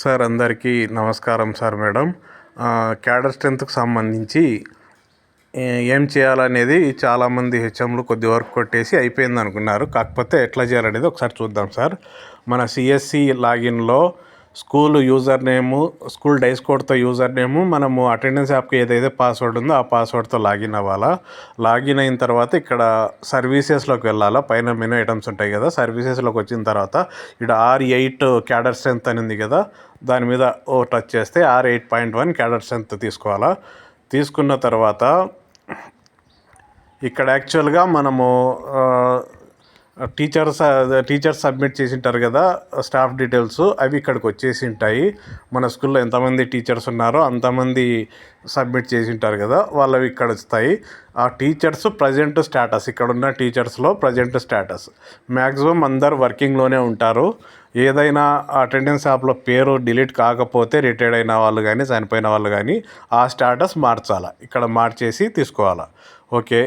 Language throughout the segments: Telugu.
సార్ అందరికీ నమస్కారం సార్. మేడం, క్యాడర్ స్ట్రెంత్కి సంబంధించి ఏం చేయాలనేది చాలామంది హెచ్ఎంలు కొద్ది వరకు కొట్టేసి అయిపోయింది అనుకున్నారు. కాకపోతే ఎట్లా చేయాలనేది ఒకసారి చూద్దాం సార్. మన సిఎస్సి లాగిన్లో school user name, school DISE కోడ్తో యూజర్ నేము, మనము అటెండెన్స్ యాప్కి ఏదైతే పాస్వర్డ్ ఉందో ఆ పాస్వర్డ్తో లాగిన్ అవ్వాలా. లాగిన్ అయిన తర్వాత ఇక్కడ సర్వీసెస్లోకి వెళ్ళాలా. పైన మెనూ ఐటమ్స్ ఉంటాయి కదా, సర్వీసెస్లోకి వచ్చిన తర్వాత ఇక్కడ R8 క్యాడర్ స్ట్రెంత్ అని ఉంది కదా, దాని మీద టచ్ చేస్తే R8.1 క్యాడర్ స్ట్రెంత్ తీసుకోవాలా. తీసుకున్న తర్వాత ఇక్కడ యాక్చువల్గా మనము టీచర్స్ సబ్మిట్ చేసి ఉంటారు కదా స్టాఫ్ డీటెయిల్స్, అవి ఇక్కడికి వచ్చేసి ఉంటాయి. మన స్కూల్లో ఎంతమంది టీచర్స్ ఉన్నారో అంతమంది సబ్మిట్ చేసి ఉంటారు కదా, వాళ్ళవి ఇక్కడ వస్తాయి. ఆ టీచర్స్ ప్రజెంట్ స్టేటస్, ఇక్కడ ఉన్న టీచర్స్లో ప్రజెంట్ స్టేటస్ మ్యాక్సిమం అందరు వర్కింగ్లోనే ఉంటారు. ఏదైనా అటెండెన్స్ యాప్లో పేరు డిలీట్ కాకపోతే రిటైర్డ్ అయిన వాళ్ళు కానీ చనిపోయిన వాళ్ళు కానీ ఆ స్టేటస్ మార్చాలి. ఇక్కడ మార్చేసి తీసుకోవాలి. ఓకే,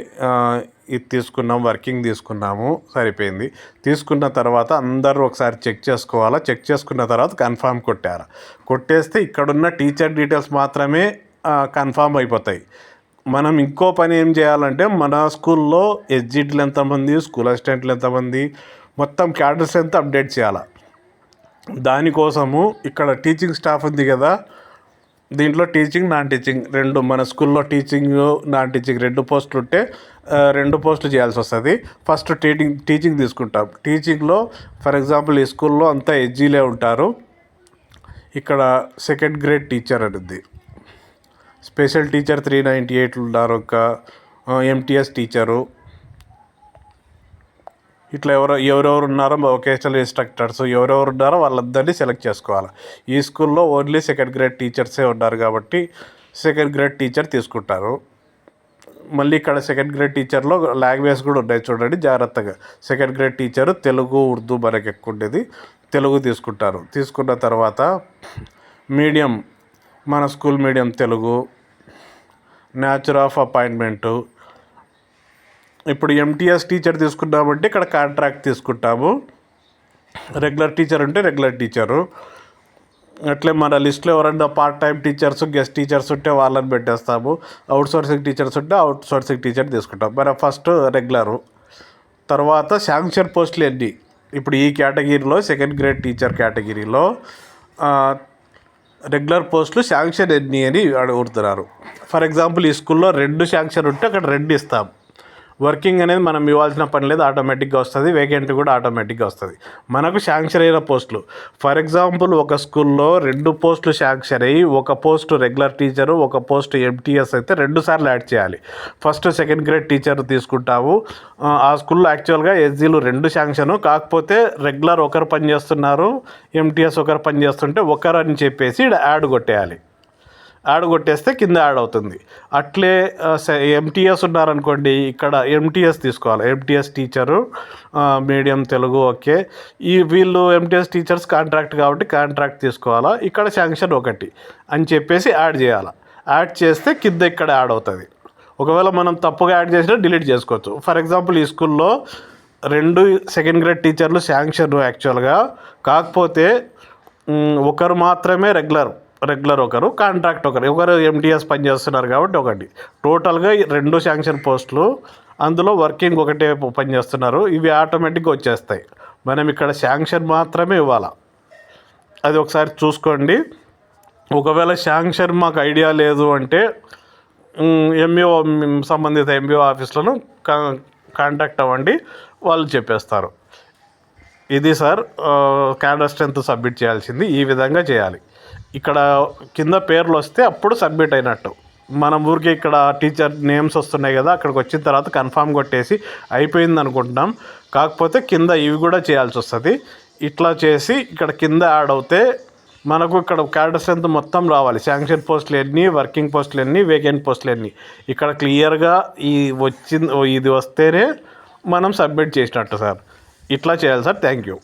ఇది తీసుకున్నాం, వర్కింగ్ తీసుకున్నాము, సరిపోయింది. తీసుకున్న తర్వాత అందరూ ఒకసారి చెక్ చేసుకోవాలా. చెక్ చేసుకున్న తర్వాత కన్ఫామ్ కొట్టేస్తే ఇక్కడున్న టీచర్ డీటెయిల్స్ మాత్రమే కన్ఫామ్ అయిపోతాయి. మనం ఇంకో పని ఏం చేయాలంటే మన స్కూల్లో ఎస్జిటీలు ఎంతమంది, స్కూల్ అసిస్టెంట్లు ఎంతమంది, మొత్తం క్యాడర్ స్ట్రెంత్ అప్డేట్ చేయాలి. దానికోసము ఇక్కడ టీచింగ్ స్టాఫ్ ఉంది కదా, దీంట్లో టీచింగ్ నాన్ టీచింగ్ రెండు, మన స్కూల్లో టీచింగ్ నాన్ టీచింగ్ 2 పోస్టులు ఉంటే 2 పోస్టులు చేయాల్సి వస్తుంది. ఫస్ట్ టీచింగ్ తీసుకుంటాం. టీచింగ్లో ఫర్ ఎగ్జాంపుల్ ఈ స్కూల్లో అంతా ఎస్జీలే ఉంటారు. ఇక్కడ సెకండ్ గ్రేడ్ టీచర్ అనేది, స్పెషల్ టీచర్ 398 ఉన్నారు, ఒక ఎంటీఎస్ టీచరు, ఇట్లా ఎవరెవరు ఉన్నారో వొకేషనల్ ఇన్స్ట్రక్టర్స్ ఎవరెవరు ఉన్నారో వాళ్ళందరినీ సెలెక్ట్ చేసుకోవాలి. ఈ స్కూల్లో ఓన్లీ సెకండ్ గ్రేడ్ టీచర్సే ఉన్నారు కాబట్టి సెకండ్ గ్రేడ్ టీచర్ తీసుకుంటారు. మళ్ళీ ఇక్కడ సెకండ్ గ్రేడ్ టీచర్లో లాంగ్వేజ్ కూడా ఉన్నాయి చూడండి జాగ్రత్తగా. Second grade teacher Telugu, Urdu మనకు ఎక్కువ ఉండేది, తెలుగు తీసుకుంటారు. తీసుకున్న తర్వాత మీడియం, మన school medium Telugu, nature of appointment. ఇప్పుడు ఎంటీఎస్ టీచర్ తీసుకున్నామంటే ఇక్కడ కాంట్రాక్ట్ తీసుకుంటాము. రెగ్యులర్ టీచర్ ఉంటే రెగ్యులర్ టీచరు. అట్లే మన లిస్ట్లో ఎవరన్నా part time teachers, guest teachers ఉంటే వాళ్ళని పెట్టేస్తాము. అవుట్సోర్సింగ్ టీచర్స్ ఉంటే అవుట్సోర్సింగ్ టీచర్ తీసుకుంటాం. మరి ఫస్ట్ రెగ్యులరు, తర్వాత శాంక్షన్ పోస్టులు ఎన్ని. ఇప్పుడు ఈ కేటగిరీలో సెకండ్ గ్రేడ్ టీచర్ కేటగిరీలో రెగ్యులర్ పోస్టులు శాంక్షన్ ఎన్ని అని అడుగుతున్నారు. ఫర్ ఎగ్జాంపుల్ ఈ స్కూల్లో 2 శాంక్షన్ ఉంటే అక్కడ 2 ఇస్తాం. వర్కింగ్ అనేది మనం ఇవ్వాల్సిన పని లేదు, ఆటోమేటిక్గా వస్తుంది. వేకెంట్ కూడా ఆటోమేటిక్గా వస్తుంది. మనకు శాంక్షన్ అయిన పోస్టులు, ఫర్ ఎగ్జాంపుల్ ఒక స్కూల్లో 2 పోస్టులు శాంక్షన్ అయ్యి, ఒక పోస్టు రెగ్యులర్ టీచరు, ఒక పోస్టు ఎంటీఎస్ అయితే 2 సార్లు యాడ్ చేయాలి. ఫస్ట్ సెకండ్ గ్రేడ్ టీచర్ తీసుకుంటాము. ఆ స్కూల్లో యాక్చువల్గా ఎస్జీలు 2 శాంక్షను, కాకపోతే రెగ్యులర్ ఒకరు పని చేస్తున్నారు, ఎంటీఎస్ ఒకరు పని చేస్తుంటే ఒకరు అని చెప్పేసి యాడ్ కొట్టేయాలి. యాడ్ కొట్టేస్తే కింద యాడ్ అవుతుంది. అట్లే ఎంటీఎస్ ఉన్నారనుకోండి, ఇక్కడ ఎంటీఎస్ తీసుకోవాలి. MTS teacher medium Telugu, okay. వీళ్ళు ఎంటీఎస్ టీచర్స్ కాంట్రాక్ట్ కాబట్టి కాంట్రాక్ట్ తీసుకోవాలా. ఇక్కడ శాంక్షన్ 1 అని చెప్పేసి యాడ్ చేయాలి. యాడ్ చేస్తే కింద ఇక్కడ యాడ్ అవుతుంది. ఒకవేళ మనం తప్పుగా యాడ్ చేసినా డిలీట్ చేసుకోవచ్చు. ఫర్ ఎగ్జాంపుల్ ఈ స్కూల్లో 2 సెకండ్ గ్రేడ్ టీచర్లు శాంక్షన్ యాక్చువల్గా, కాకపోతే ఒకరు మాత్రమే రెగ్యులర్ ఒకరు, కాంట్రాక్ట్ ఒకరు ఎంటీఎస్ పని చేస్తున్నారు కాబట్టి 1. టోటల్గా 2 శాంక్షన్ పోస్టులు, అందులో వర్కింగ్ 1 పని చేస్తున్నారు. ఇవి ఆటోమేటిక్గా వచ్చేస్తాయి. మనం ఇక్కడ శాంక్షన్ మాత్రమే ఇవ్వాలి. అది ఒకసారి చూసుకోండి. ఒకవేళ శాంక్షన్ మాకు ఐడియా లేదు అంటే ఎంఈఓ, సంబంధిత ఎంఈఓ ఆఫీస్లను కాంటాక్ట్ అవ్వండి, వాళ్ళు చెప్పేస్తారు. ఇది సార్ క్యాడర్ స్ట్రెంత్ సబ్మిట్ చేయాల్సింది. ఈ విధంగా చేయాలి. ఇక్కడ కింద పేర్లు వస్తే అప్పుడు సబ్మిట్ అయినట్టు. మనం ఊరికే ఇక్కడ టీచర్ నేమ్స్ వస్తున్నాయి కదా, అక్కడికి వచ్చిన తర్వాత కన్ఫామ్ కొట్టేసి అయిపోయింది అనుకుంటున్నాం. కాకపోతే కింద ఇవి కూడా చేయాల్సి వస్తుంది. ఇట్లా చేసి ఇక్కడ కింద యాడ్ అవుతే మనకు ఇక్కడ క్యాడర్ స్ట్రెంత్ మొత్తం రావాలి. శాంక్షన్ పోస్టులు ఎన్ని, వర్కింగ్ పోస్టులు ఎన్ని, వేకెంట్ పోస్టులు ఎన్ని, ఇక్కడ క్లియర్గా ఇది వస్తేనే మనం సబ్మిట్ చేసినట్టు సార్. ఇట్లా చేయాలి సార్. Thank you.